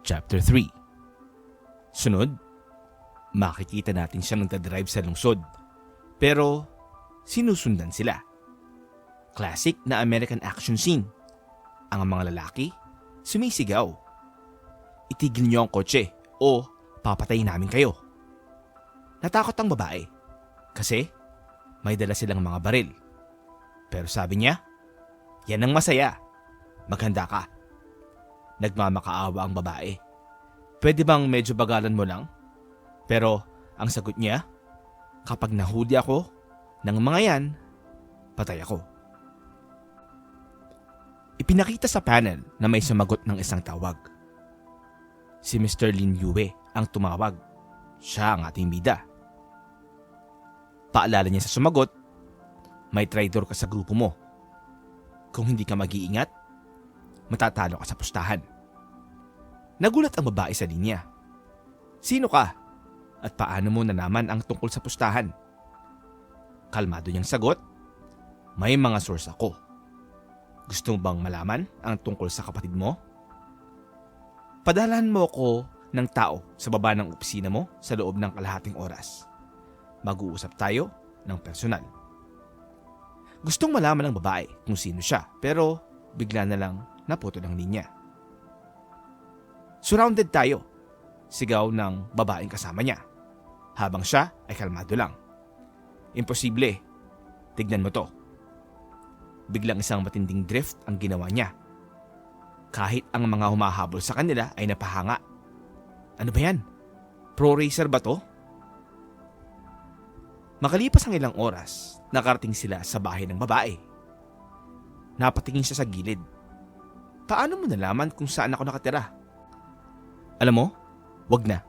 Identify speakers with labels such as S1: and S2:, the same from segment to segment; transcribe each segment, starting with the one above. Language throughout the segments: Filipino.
S1: Chapter 3. Sunod, makikita natin siyang nagdadrive sa lungsod. Pero sinusundan sila. Classic na American action scene. Ang mga lalaki sumisigaw. Itigil niyo ang kotse o papatayin namin kayo. Natakot ang babae kasi may dala silang mga baril. Pero sabi niya, yan ang masaya. Maghanda ka. Nagmamakaawa ang babae. Pwede bang medyo bagalan mo lang? Pero ang sagot niya, kapag nahuli ako ng mga yan, patay ako. Ipinakita sa panel na may sumagot ng isang tawag. Si Mr. Lin Yue ang tumawag. Siya ang ating bida. Paalala niya sa sumagot, may traitor ka sa grupo mo. Kung hindi ka mag-iingat, matatalo ka sa pustahan. Nagulat ang babae sa linya. Sino ka? At paano mo nalaman ang tungkol sa pustahan? Kalmado niyang sagot, may mga source ako. Gusto mo bang malaman ang tungkol sa kapatid mo? Padalhan mo ko ng tao sa baba ng opisina mo sa loob ng kalahating oras. Mag-uusap tayo ng personal. Gustong malaman ng babae kung sino siya pero bigla na lang naputol ang linya. Surrounded tayo, sigaw ng babaeng kasama niya, habang siya ay kalmado lang. Imposible, tignan mo to. Biglang isang matinding drift ang ginawa niya. Kahit ang mga humahabol sa kanila ay napahanga. Ano ba yan? Pro racer ba to? Makalipas ang ilang oras, nakarating sila sa bahay ng babae. Napatingin siya sa gilid. Paano mo nalaman kung saan ako nakatira? Alam mo, wag na.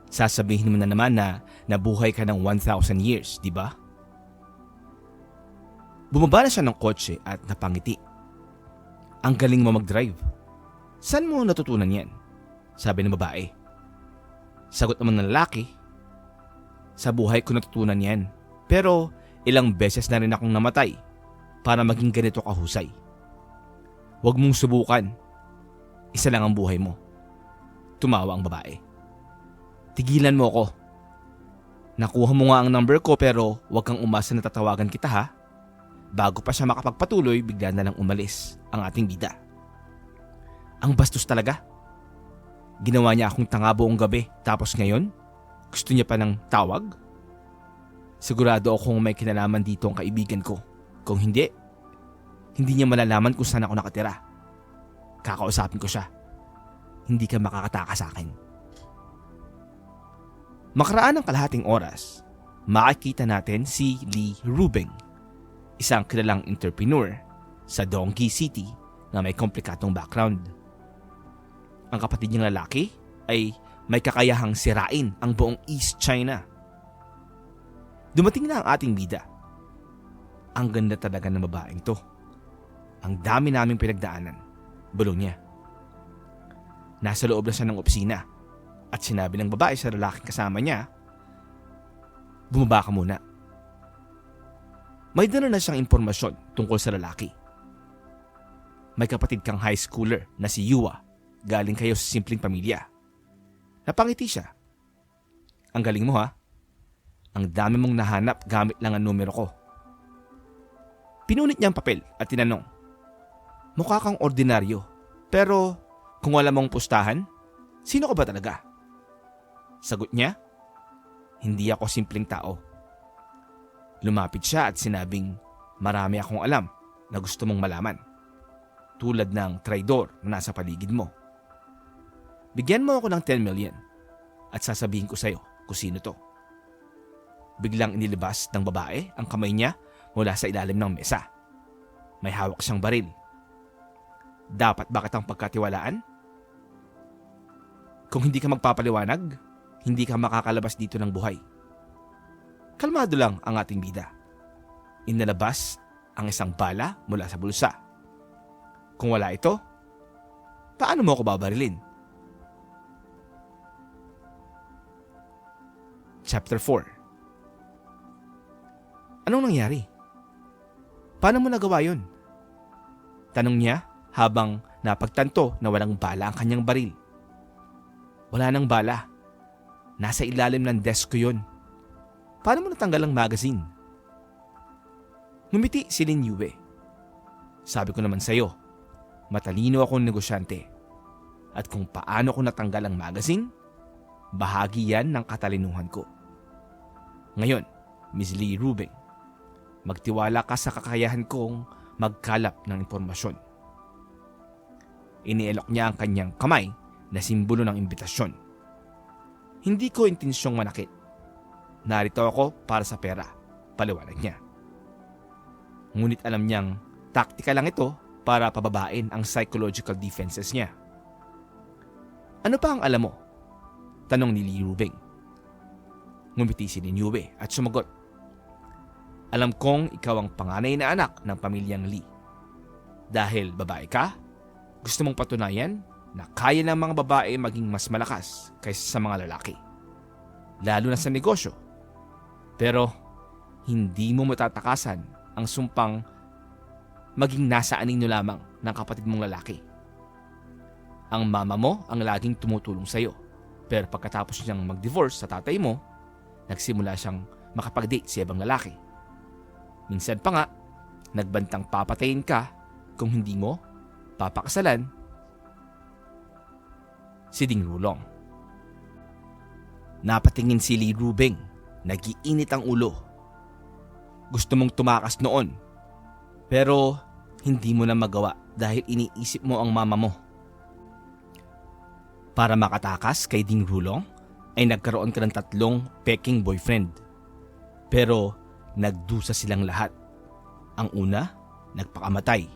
S1: Sasabihin mo na naman na nabuhay ka ng 1,000 years, di ba? Bumaba na siya ng kotse at napangiti. Ang galing mo mag-drive. Saan mo natutunan yan? Sabi ng babae. Sagot naman ng lalaki, sa buhay ko natutunan yan. Pero ilang beses na rin akong namatay para maging ganito kahusay. Huwag mong subukan. Isa lang ang buhay mo. Tumawa ang babae. Tigilan mo ako. Nakuha mo nga ang number ko pero huwag kang umasa na tatawagan kita ha. Bago pa siya makapagpatuloy, bigla na lang umalis ang ating bida. Ang bastos talaga. Ginawa niya akong tanga buong gabi tapos ngayon, gusto niya pa ng tawag? Sigurado akong may kinalaman dito ang kaibigan ko. Kung hindi niya malalaman kung saan ako nakatira. Kakausapin ko siya. Hindi ka makakataka sa akin. Makaraan ng kalahating oras, makikita natin si Lee Rubing, isang kilalang entrepreneur sa Dongji City na may komplikadong background. Ang kapatid niyang lalaki ay may kakayahang sirain ang buong East China. Dumating na ang ating bida. Ang ganda talaga ng babaeng to. Ang dami naming pinagdaanan, bulong niya. Nasa loob na siya ng opisina at sinabi ng babae sa lalaking kasama niya, bumaba ka muna. May dala na siyang impormasyon tungkol sa lalaki. May kapatid kang high schooler na si Yua. Galing kayo sa simpleng pamilya. Napangiti siya. Ang galing mo ha. Ang dami mong nahanap gamit lang ang numero ko. Pinunit niya ang papel at tinanong, mukha kang ordinaryo, pero kung wala mong pustahan, sino ka ba talaga? Sagot niya, hindi ako simpleng tao. Lumapit siya at sinabing, marami akong alam na gusto mong malaman. Tulad ng traidor na nasa paligid mo. Bigyan mo ako ng 10 million at sasabihin ko sa'yo kung sino to. Biglang inilabas ng babae ang kamay niya mula sa ilalim ng mesa. May hawak siyang baril. Dapat ba kitang pagkatiwalaan? Kung hindi ka magpapaliwanag, hindi ka makakalabas dito ng buhay. Kalmado lang ang ating bida. Inalabas ang isang bala mula sa bulsa. Kung wala ito, paano mo ako babarilin? Chapter 4. Anong nangyari? Paano mo nagawa yun? Tanong niya habang napagtanto na walang bala ang kanyang baril. Wala nang bala. Nasa ilalim ng desk ko yun. Paano mo natanggal ang magazine? Ngumiti si Lin Yue. Sabi ko naman sa'yo, matalino akong negosyante. At kung paano ko natanggal ang magazine, bahagi yan ng katalinuhan ko. Ngayon, Ms. Lee Rubing, magtiwala ka sa kakayahan kong magkalap ng impormasyon. Inielok niya ang kanyang kamay na simbolo ng imbitasyon. Hindi ko intensyong manakit. Narito ako para sa pera, paliwanag niya. Ngunit alam niyang taktika lang ito para pababain ang psychological defenses niya. Ano pa ang alam mo? Tanong ni Lee Rubing. Ngumiti si Lin Yue at sumagot. Alam kong ikaw ang panganay na anak ng pamilyang Lee. Dahil babae ka, gusto mong patunayan na kaya ng mga babae maging mas malakas kaysa sa mga lalaki. Lalo na sa negosyo. Pero hindi mo matatakasan ang sumpang maging nasa anino lamang ng kapatid mong lalaki. Ang mama mo ang laging tumutulong sa iyo. Pero pagkatapos niyang mag-divorce sa tatay mo, nagsimula siyang makapag-date sa ibang lalaki. Minsan pa nga, nagbantang papatayin ka kung hindi mo papakasalan si Ding Rulong. Napatingin si Lee Rubing, nag-iinit ang ulo. Gusto mong tumakas noon, pero hindi mo na magawa dahil iniisip mo ang mama mo. Para makatakas kay Ding Rulong, ay nagkaroon ka ng 3 peking boyfriend. Pero nagdusa silang lahat. Ang una, nagpakamatay.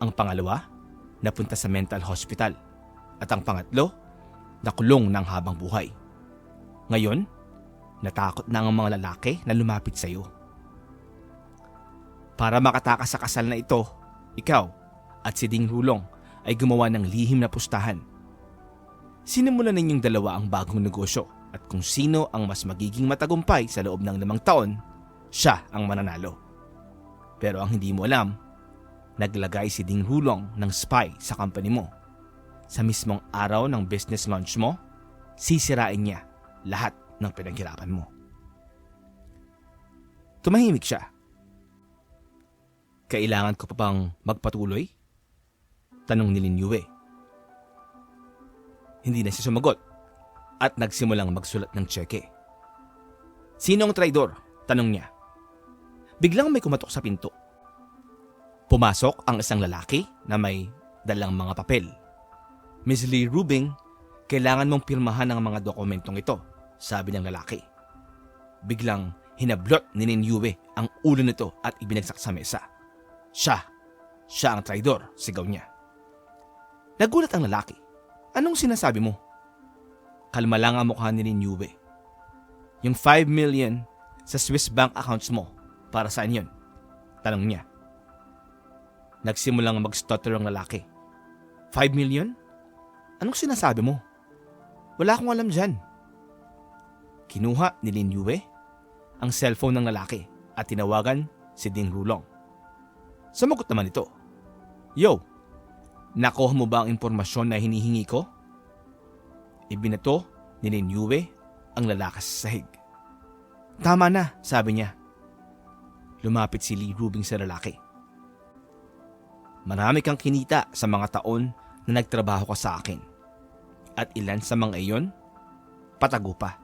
S1: Ang pangalawa, napunta sa mental hospital. At ang pangatlo, nakulong ng habang buhay. Ngayon, natakot na ang mga lalaki na lumapit sa iyo. Para makatakas sa kasal na ito, ikaw at si Ding Rulong ay gumawa ng lihim na pustahan. Sinimulan ninyong dalawa ang bagong negosyo at kung sino ang mas magiging matagumpay sa loob ng 5 taon, siya ang mananalo. Pero ang hindi mo alam, naglagay si Ding Rulong ng spy sa company mo. Sa mismong araw ng business launch mo, sisirain niya lahat ng pinaghirapan mo. Tumahimik siya. Kailangan ko pa bang magpatuloy? Tanong ni Lin Yue. Hindi na siya sumagot at nagsimulang magsulat ng tseke. Sino ang traidor? Tanong niya. Biglang may kumatok sa pinto. Pumasok ang isang lalaki na may dalang mga papel. Ms. Lee Rubing, kailangan mong pirmahan ang mga dokumentong ito, sabi ng lalaki. Biglang hinablot ni Lin Yue ang ulo nito at ibinagsak sa mesa. Siya ang traidor, sigaw niya. Nagulat ang lalaki. Anong sinasabi mo? Kalma lang ang mukha ni Lin Yue. Yung 5 million sa Swiss bank accounts mo, para saan yun? Tanong niya. Nagsimulang mag-stutter ang lalaki. 5 million? Anong sinasabi mo? Wala akong alam dyan. Kinuha ni Lin Yue ang cellphone ng lalaki at tinawagan si Ding Rulong. Sumagot naman ito. Yo, nakuha mo ba ang impormasyon na hinihingi ko? Ibinato ni Lin Yue ang lalaki sa sahig. Tama na, sabi niya. Lumapit si Lee Rubing sa lalaki. Marami kang kinita sa mga taon na nagtrabaho ka sa akin. At ilan sa mga iyon, patago pa.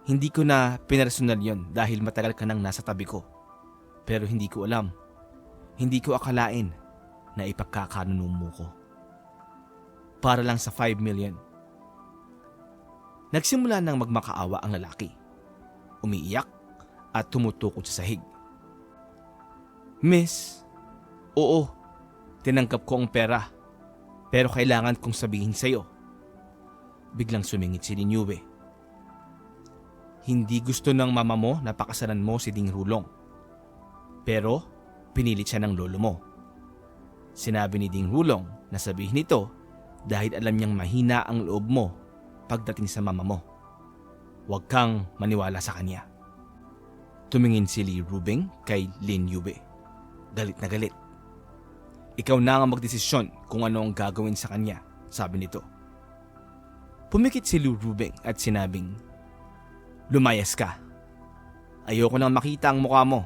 S1: Hindi ko na pinersonal yon dahil matagal ka nang nasa tabi ko. Pero hindi ko alam. Hindi ko akalain na ipagkakanuno mo ko. Para lang sa 5 million. Nagsimula nang magmakaawa ang lalaki. Umiiyak at tumutukod sa sahig. Miss, oo, tinanggap ko ang pera. Pero kailangan kong sabihin sa'yo. Biglang sumingit si Lin Yue. Hindi gusto ng mama mo na pakasalan mo si Ding Rulong. Pero pinilit siya ng lolo mo. Sinabi ni Ding Rulong na sabihin ito dahil alam niyang mahina ang loob mo pagdating sa mama mo. Huwag kang maniwala sa kanya. Tumingin si Lee Rubing kay Lin Yue. Galit na galit. Ikaw na ang magdesisyon kung ano ang gagawin sa kanya, sabi nito. Pumikit si Lu Rubing at sinabing, "Lumayas ka. Ayoko nang makita ang mukha mo."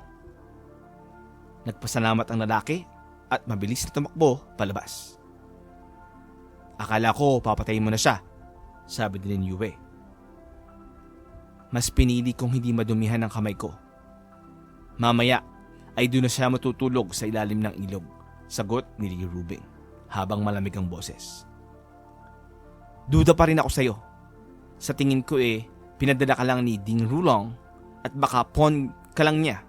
S1: Nagpasalamat ang lalaki at mabilis na tumakbo palabas. "Akala ko papatayin mo na siya," sabi din ni Yue. "Mas pinili kong hindi madumihan ang kamay ko. Mamaya ay doon na siya matutulog sa ilalim ng ilog," sagot ni Li Rubing habang malamig ang boses. "Duda pa rin ako sa'yo. Sa tingin ko pinadala ka lang ni Ding Rulong at baka pawn ka lang niya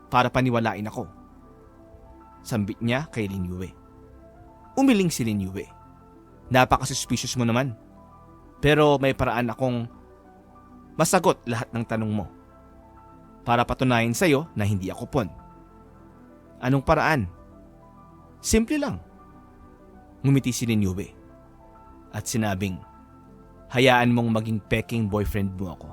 S1: para paniwalain ako," sambit niya kay Lin Yue. Umiling si Lin Yue. "Napaka-suspicious mo naman. Pero may paraan akong masagot lahat ng tanong mo para patunayan sa'yo na hindi ako pawn." "Anong paraan?" "Simple lang." Ngumiti si Lin Yue at sinabing, "Hayaan mong maging peking boyfriend mo ako."